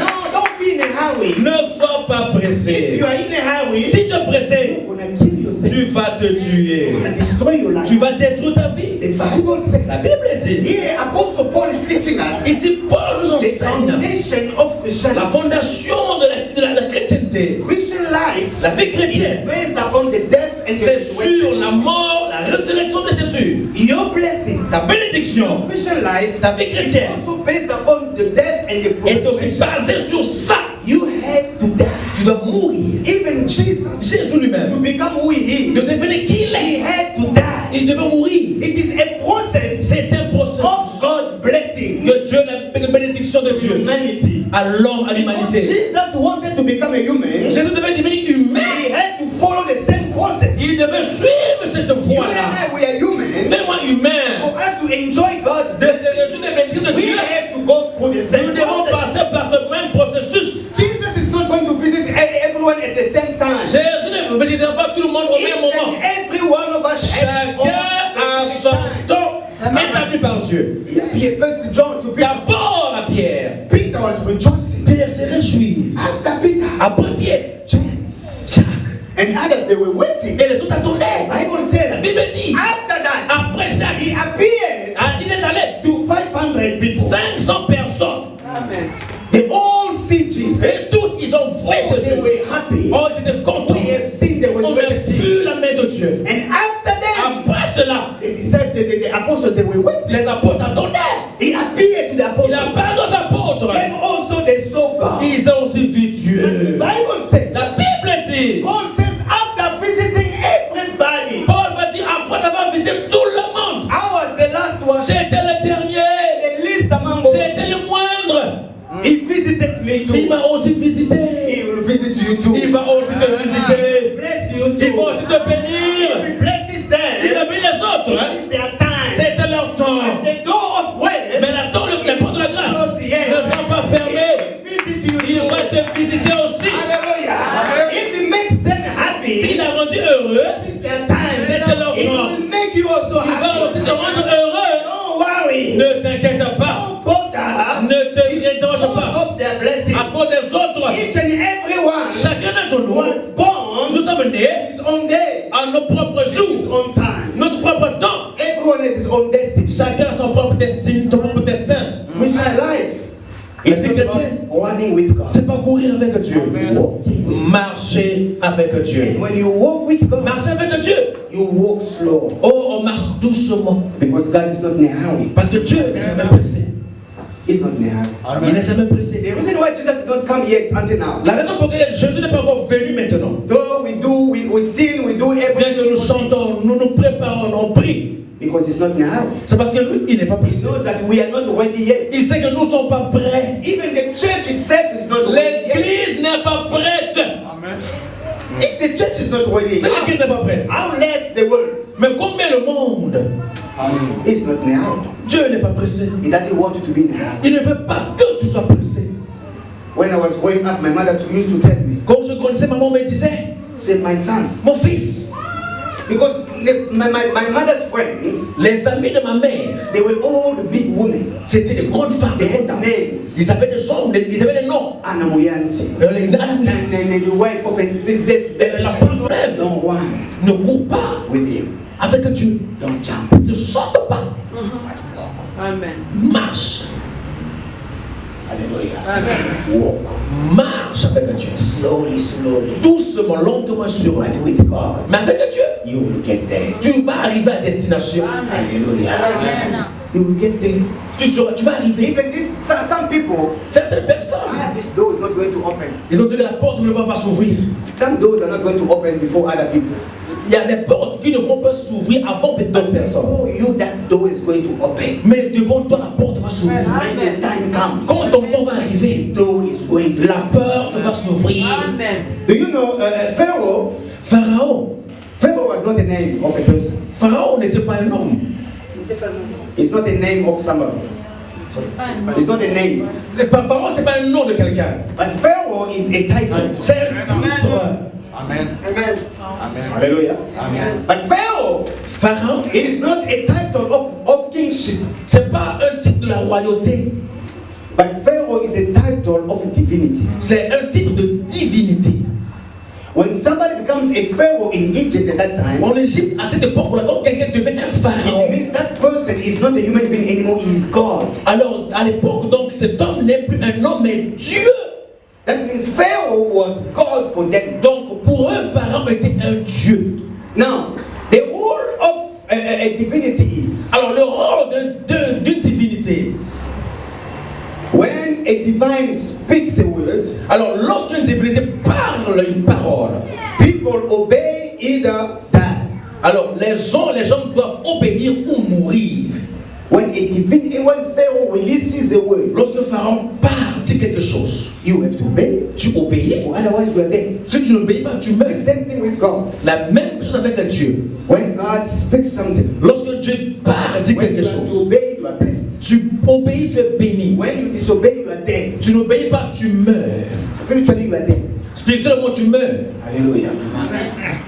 No, don't be in a hurry. Ne sois pas If pressé. you are in a hurry, Si tu es pressé, you're gonna kill yourself. tu vas te tuer. You're gonna destroy your life. Tu vas détruire ta vie. The Bible says. La Bible dit. Here, Apostle Paul is teaching us Ici, Paul nous the enseigne foundation of la Christianity. fondation de la chrétienté. Christian life La vie is chrétienne, based upon the death and the c'est sur resurrection. la mort, la résurrection de Jésus. Your blessing, Ta bénédiction Christian life, Ta vie is chrétienne also based upon the death and the est aussi resurrection. basée sur ça. You have to die. Tu dois mourir. Even Jesus, Jésus to lui-même, become who he de is, devenir qui il he est, had to die. il devait mourir. It is a process C'est un processus of God's blessing que Dieu, la bénédiction de to Dieu, humanity. à l'homme, à Because l'humanité. Jesus wanted to become a human, Jésus devait devenir humain. he had to follow the same process. Il devait suivre cette You and voie-là. I, we are human. Tellement humain. For us to enjoy God's De blessing, se réjouir des bénédictions de we Dieu, have to go through the nous same devons process. passer par ce même processus. Jesus is not going to visit everyone at the same time. Jésus ne visite pas tout le monde au Each même moment. and every one of us has Chacun a son temps établi par Dieu. He appeared first to John to Peter. D'abord à Pierre. Peter was rejoicing. Pierre s'est réjoui. After Peter, Après Pierre, James Jacques. and others, they were waiting. Et les autres attendaient. Bible La says, Bible dit, after that, après Jacques, he appeared il est allé to 500 people. 500 personnes. They all see Jesus. Et tous, ils ont vu Oh, they Jésus. were happy. Oh, ils étaient contents. They have seen the On a resurrected King. vu la main de Dieu. And after that, Après cela, they decided the apostles, they were waiting. les apôtres attendaient. He appeared to the Il apostles. a parlé aux apôtres. And also they saw God. Ils ont aussi vu The Dieu. Bible says, La Bible dit, Paul says, after visiting everybody, Paul va dire, après avoir visité tout le monde, I was the last one, j'étais le dernier, the least among all. j'étais le moindre. He visited me Il too. m'a aussi visité. He will visit you too. Il va aussi te visiter. Bless you Il va too. aussi te bénir. He blesses S'il them. a béni les autres, hein, It is their time. c'était leur temps. The door of grace Mais la porte de la grâce ne sont pas fermées. will visit you Il too. va te visiter aussi. Hallelujah. If he makes them happy, S'il a rendu heureux, te rendre heureux, Don't worry. ne t'inquiète pas. Don't bother. Ne te dérange Because pas. of their blessing. À cause des autres, Each and everyone chacun d'entre nous, was born nous sommes nés his own day, à nos propres his jours, own time. notre propre temps. Everyone has his own destiny. Chacun a son propre destin, son propre destin. Which our life La is vie not chrétienne, about running with God. c'est pas courir avec Dieu. Walking with Marcher avec God. Dieu. When you walk with God, Marcher avec Dieu. you walk slow. Oh, on marche doucement. Because God is not in a hurry. Parce que Dieu n'est jamais pressé. He's not in a hurry. Il n'est jamais pressé. The reason why Jesus did not come yet until now. La raison pour laquelle Jésus n'est pas encore venu maintenant. Though we sing, we do Bien que everything. nous chantons, nous nous préparons, on prie. Because he's not in a hurry. C'est parce que lui, il n'est pas He pressé. knows that we are not ready yet. Il sait que nous ne sommes pas prêts. Even the church itself is not ready yet. L'église n'est pas prête. If the church is not ready, C'est l'église n'est pas prête. how less the world Mais combien le monde, is not in a hurry. Dieu n'est pas pressé. He doesn't want you to be in a hurry. Il ne veut pas que tu sois pressé. When I was growing up, my mother used to tell me, Quand je grandissais, maman me disait, say, my son, mon fils, because my mother's friends, les amis de ma mère, they were all the big women. c'était des grandes femmes, des They had grandes dames. names. Ils avaient des hommes, ils avaient des noms. Anna Muyansi. And the wife of La femme même don't run ne court pas with him. avec Dieu. Don't jump. Ne saute pas. Amen. Marche. Hallelujah. Amen. Walk. Marche avec Dieu. Slowly, slowly. Doucement, lentement sur But elle. with God, Mais avec Dieu, you will get there. tu vas arriver à destination. Hallelujah. Amen. You will get there. Tu vas arriver. Even this, some people, Certaines personnes, this door is not going to open. ils ont dit que la porte ne va pas s'ouvrir. Some doors are not going to open before other people. Il y a des portes qui ne vont pas s'ouvrir avant d'autres personnes. Oh, you, that door is going to open. Mais devant toi, la porte va s'ouvrir. When the time comes, Quand ton temps va arriver, the door is going to la porte va s'ouvrir. Amen. Do you know Pharaoh? Pharaon. Pharaoh was not a name of a person. Pharaon n'était pas un homme. It's not a name of somebody. It's not a name. Pharaon, c'est pas un nom de quelqu'un. But Pharaoh is a title. C'est un titre. Amen. Amen. Amen. Hallelujah. Amen. But Pharaoh Pharaon, is not a title of kingship. c'est pas un titre de la royauté. But Pharaoh is a title of divinity. C'est un titre de divinité. When somebody becomes a Pharaoh in Egypt at that time, En Égypte, à cette époque-là, quand quelqu'un devient un it pharaon, means that person is not a human being anymore, he is God. alors à l'époque, donc, cet homme n'est plus un homme, mais Dieu. That means Pharaoh was God for them. Donc, pour eux, Pharaon était un Dieu. Now, the role of a divinity is Alors, le rôle d'une divinité, when a divine speaks a word, alors lorsqu'une divinité parle une parole, people obey either die. alors les gens doivent obéir ou mourir. When Pharaoh releases a word, Lorsque Pharaon parle, dit quelque chose, you have to obey. tu obéis. Otherwise, you are dead. Si tu n'obéis pas, tu The meurs. same thing with God. La même chose avec Dieu. When God speaks something, Lorsque Dieu parle, dit when quelque you are to chose, obey, you are blessed. tu obéis, tu es béni. When you disobey, you are dead. Tu n'obéis pas, tu meurs. Spiritually, you are dead. Spirituellement, tu meurs. Hallelujah.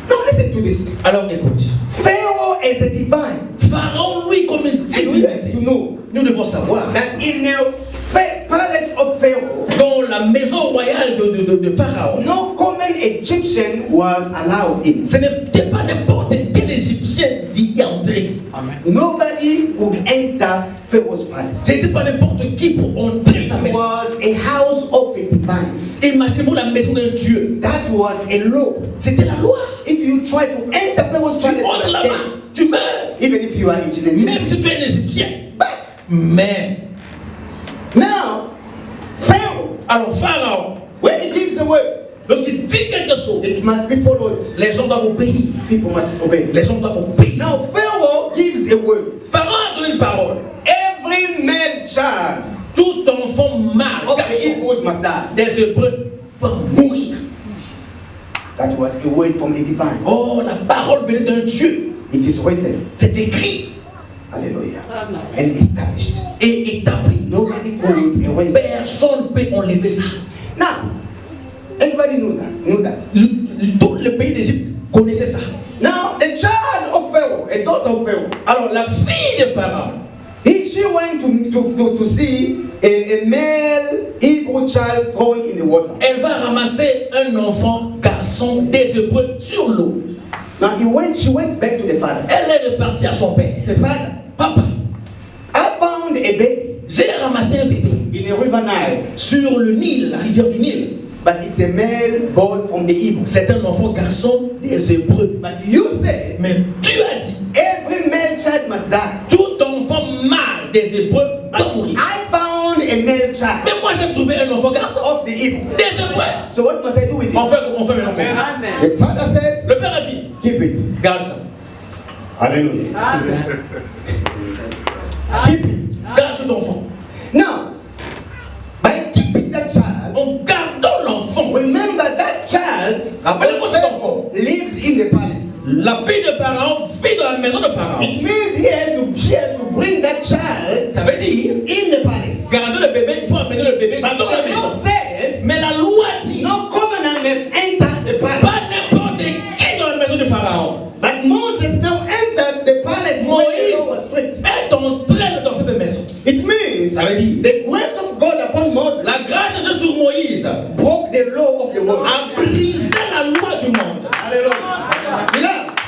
Now listen to this. Alors écoute, Pharaoh is a divine. Pharaon, lui, comme une And we have divinité, to know nous devons savoir, that in the palace of Pharaoh, dans la maison royale de Pharaon, no common Egyptian was allowed in. ce n'était pas n'importe quel Égyptien d'y entrer. Amen. Nobody could enter Pharaoh's palace. Ce n'était pas n'importe qui pour entrer sa It maison. was a house of a divine. Imaginez-vous la maison d'un Dieu. That was a law. C'était la loi. If you try to enter Pharaoh's Tu palace, entres you are là-bas, dead. tu meurs. Even if you are Egyptian. Même si tu es un Égyptien. But Mais, now, Pharaoh, alors Pharaon, when he gives a word, lorsqu'il dit quelque chose, it must be followed. les gens doivent obéir. People must obey. Les gens doivent obéir. Now, Pharaoh gives a word. Pharaon a donné une parole. Every male child Tout enfant mâle, of the garçon, Hebrews must die. des Hébreux, va mourir. That was a word from a divine. Oh, la parole venait d'un Dieu. It is written. C'est écrit Hallelujah. And established. et établi. Nobody could erase it. Personne ne peut enlever ça. Now, everybody knew that. Tout le pays d'Égypte connaissait ça. Now, the child of Pharaoh, a daughter of Pharaoh. Alors la fille de Pharaon, She went to see a male Hebrew child thrown in the water. elle va ramasser un enfant garçon des Hébreux sur l'eau. Now she went back to the father. Elle est repartie à son père. Say, Father, Papa, I found a baby j'ai ramassé un bébé in a river Nile, sur le Nil, la rivière du Nil. but it's a male born from the Hebrews. C'est un enfant garçon des Hébreux. But you say Mais tu as dit, every male child must die. tout enfant mâle des Hébreux doit mourir. I found a male child Mais moi j'ai trouvé un enfant garçon of the Hebrews. des Hébreux. So what must I do with it? On fait maintenant comment? The father said, Le père a dit, keep it. garde ça. Hallelujah. Keep it. Garde cet enfant. Now, by keeping that child, En gardant l'enfant, remember that child rappelez-vous cet enfant. lives in the palace. La fille de Pharaon vit dans la maison de Pharaon. It means she has to bring that child Ça veut dire, in the palace. garder le bébé, il faut amener le bébé But dans la the maison. law says Mais la loi dit, no covenant must enter the palace. pas n'importe qui dans la maison de Pharaon. But Moses now entered the palace where the law was strict. Est entré dans cette maison. It means Ça veut dire, the grace of God upon Moses la grâce de Dieu sur Moïse broke the law of the world. a brisé la loi du monde. Hallelujah. Beloved,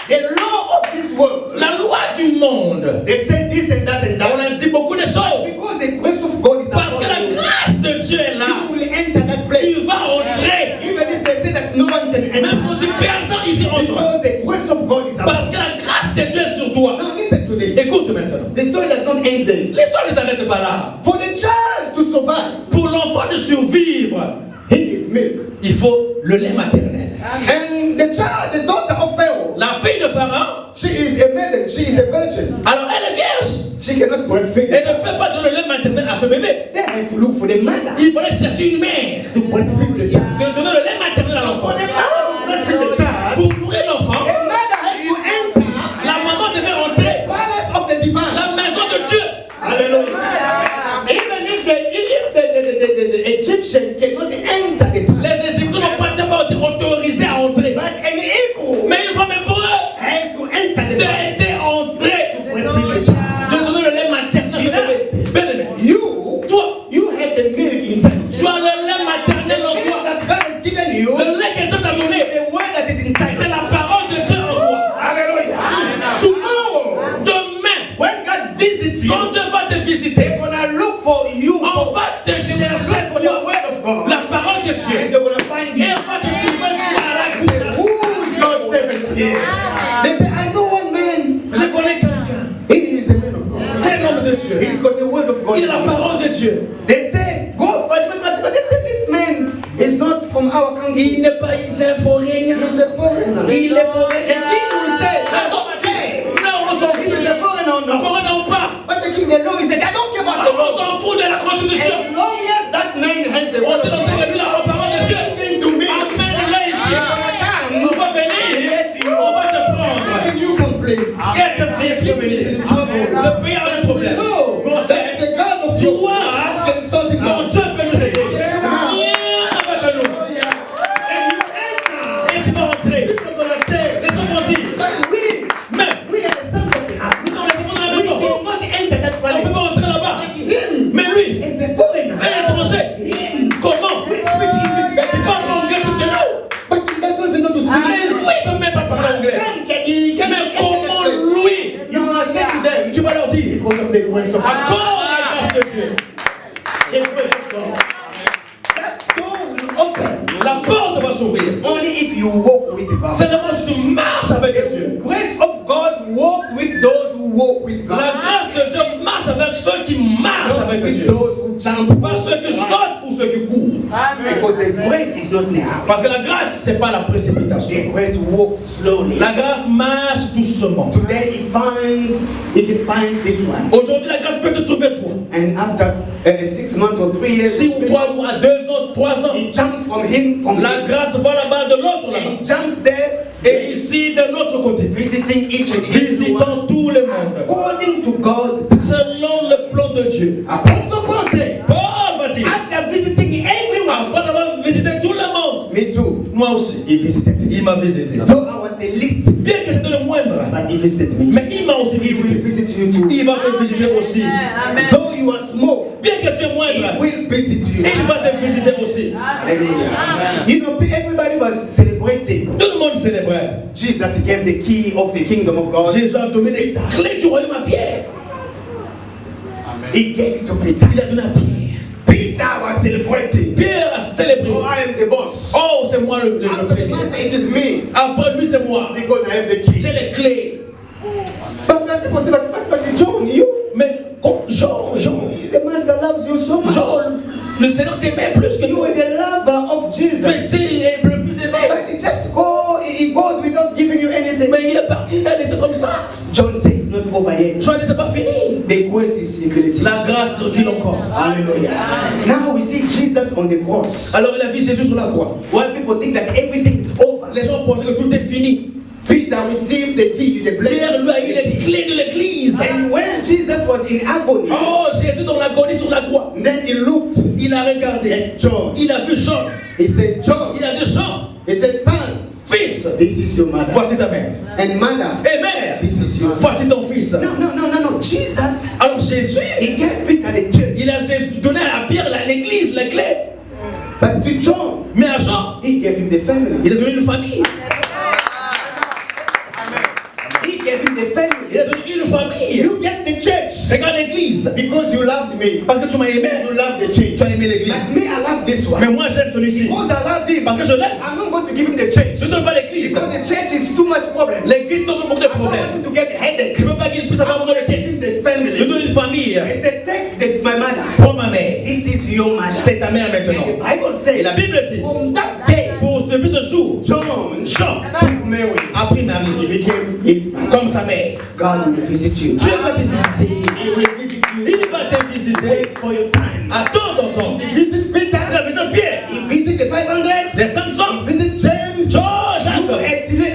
the law of this world, La loi du monde. they say this and that and On that. a dit beaucoup de choses. Because the grace of God is Parce upon que la you, grâce de Dieu est là. you will enter that place. Tu vas entrer. Even if they say that no one can Même enter. quand tu personne ici entre. Because the grace of God is upon Parce que la grâce de Dieu est sur toi. you. Now listen to this. Écoute maintenant. The story does not end there. L'histoire ne s'arrête pas là. For the child to survive, Pour l'enfant de survivre, he needs milk. il faut le lait maternel. And the child, the daughter of Pharaoh, La fille de Pharaon, she is a maiden, she is a virgin. alors elle est vierge. She cannot breastfeed. Elle ne peut pas donner le lait maternel à ce bébé. They have to look for the mother Il fallait chercher une mère to breastfeed the child. de donner le lait maternel à For l'enfant. the mother to breastfeed the child, Pour nourrir l'enfant, the mother has to enter la maman devait entrer the palace of the divine. la maison de Dieu. Hallelujah. Even if the Egyptian cannot enter the palace, Les Égyptiens n'ont pas été autorisés à entrer. but an Hebrew Mais une femme hébreu has to enter the palace était entrée to breastfeed the child. de donner le lait maternel à ce bébé. Bien aimé, toi, You have the milk inside of tu you. as le lait maternel en The milk toi. that God has given you Le lait que Dieu t'a is donné, the word that is inside. c'est la parole de Dieu en toi. Hallelujah. Tomorrow, Demain, when God visits you, quand Dieu va te they're visiter, gonna look for you. on va te chercher For the toi, word of God. la parole de And Dieu. they're gonna find Et you. on va te trouver toi à la cour. Who's God servant here? They say, I know one man. Je connais quelqu'un. He is a man of God. C'est un homme de Dieu. He's got the word of God. Il a la parole de Dieu. They say, go for it. But they say this man is not from our country. Il n'est pas ici un forain. He's a foreigner. Il est The forain. king will say, I don't care. Non, on s'en He is fout. a foreigner or not. Forain ou pas. But the king, the law, he said, I don't care about the On law. s'en fout de la constitution. As long as that man has the On word s'est of entendu God, lui la parole de Dieu. anything to me, Amène-le ici. he's gonna come. On va venir. On va te prendre. Can you come, please? Qu'est-ce que tu veux venir? Le pays a un problème. No, Mais on that sait, the God of your toi, can sort it ton out. Dieu peut nous aider. Yeah. Viens avec nous. Oh, yeah. And you enter. Et tu vas entrer. People gonna say, Les gens vont dire, but we mais are the sons of the house. nous sommes les enfants de la We maison. cannot enter that On ne peut palace. pas entrer là-bas. Like him, Mais lui, is a foreigner. un étranger. Him, Comment? he speak English Il better parle than anglais plus que nous. but he does not even know to speak Mais English. lui, il ne peut même pas parler anglais. He can Mais enter that comment place. lui? You're gonna say to them, Tu vas leur dire, because of the grace of God. encore la grâce de Dieu. The grace of God. That door will open La porte va s'ouvrir. only if you walk with God. Seulement si tu marches avec Dieu. The grace of God walks with those who walk with God. La grâce de Dieu marche avec ceux qui marchent Not avec with Dieu. those who jump. Pas ceux qui sautent ou ceux qui courent. Because the grace is not now. Parce que la grâce, c'est pas la précipitation. The grace walks slowly. La grâce marche doucement. Today he can find this one. Aujourd'hui, la grâce peut te trouver toi. And after 6 months or 3 years, Si ou 3 mois, 2 ans, 3 ans, he jumps from him, la grâce va là-bas de l'autre and là-bas. he jumps there, Et ici, de l'autre côté, visiting each and every one visitant tout le monde. according to God's. Selon le plan de Dieu. Apostle Paul said, Paul va dire, after visiting everyone, après avoir visité tout le monde, me too, moi aussi, he visited. il m'a visité. Though I was the least, Bien que j'étais le moindre, but he visited me. Mais il m'a aussi He will visité. visit you too. Il va te visiter aussi. Though you are small, Bien que tu es he moindre, will visit you. il va te visiter aussi. Hallelujah. You know, everybody was celebrating. Tout le monde célébrait. Jesus gave the key of the kingdom of God. Jésus a donné les clés du royaume à Pierre. He gave it to Peter. Il a donné à Pierre. Peter was celebrating. Pierre a célébré. Oh, I am the boss. Oh, c'est moi le After the premier. master, it is me. Après lui, c'est moi. Because I have the key. J'ai les clés. But that people say, but John, you, Mais Jean, the master loves you so much. le Seigneur t'aimait plus que You nous. are the lover of Jesus. Mais tu es le plus aimé. But he just go, he goes without giving you anything. Mais il est parti, il t'a laissé comme ça. John says it's not over yet. Jean dit, c'est pas fini. The grace is circulating. La grâce circule encore. Hallelujah. Now we see Jesus on the cross. Alors il a vu Jésus sur la croix. While people think that everything is over, Les gens pensaient que tout est fini. Peter received the key, the Pierre lui a eu les blessing. clés de l'église. And when Jesus was in agony, Oh, Jésus dans l'agonie sur la croix. then he looked Il a regardé. at John. Il a vu Jean. He said, John, Il a dit Jean, he said, son, fils, this is your mother. voici ta mère. And mother, Et mère, this is your son. voici ton fils. No. Jesus, Alors Jésus, he gave Peter the church. il a donné à Pierre l'église, les clés. But to John, Mais à Jean, he gave him the family. il a donné une famille. He gave him the family. Il a donné une famille. You get the church Regarde l'église. because you loved me. Parce que tu m'as aimé. You love the church. Tu as aimé But l'église. me, I love this Mais one. moi j'aime celui-ci. Because I love him. Parce que je l'aime. I'm not going to give him the church. Je ne donne pas l'église. Because the church is too much problem. L'église donne beaucoup de I don't want problèmes. him to get a headache. Je ne veux pas qu'il puisse avoir beaucoup de Give tête. him the Je family. donne une famille. He said, take my mother. Prends ma mère. This is your mother. C'est ta mère And the maintenant. Bible Et says, la Bible dit, from that day, depuis ce jour, John Jean took Mary. a pris He Marie became his mother. comme sa mère. God will visit you. Dieu va te visiter. He will visit you. Il va te visiter. Wait for your time. Attends ton temps. He visit C'est Peter. la visite de Pierre. He visit the 500. Les 500. He visit James. Georges,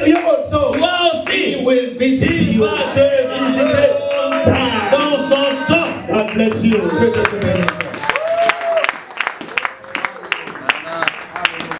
You also. toi He aussi. will visit Il you. va te visiter One time. dans son temps. God bless you. Que Dieu te bénisse.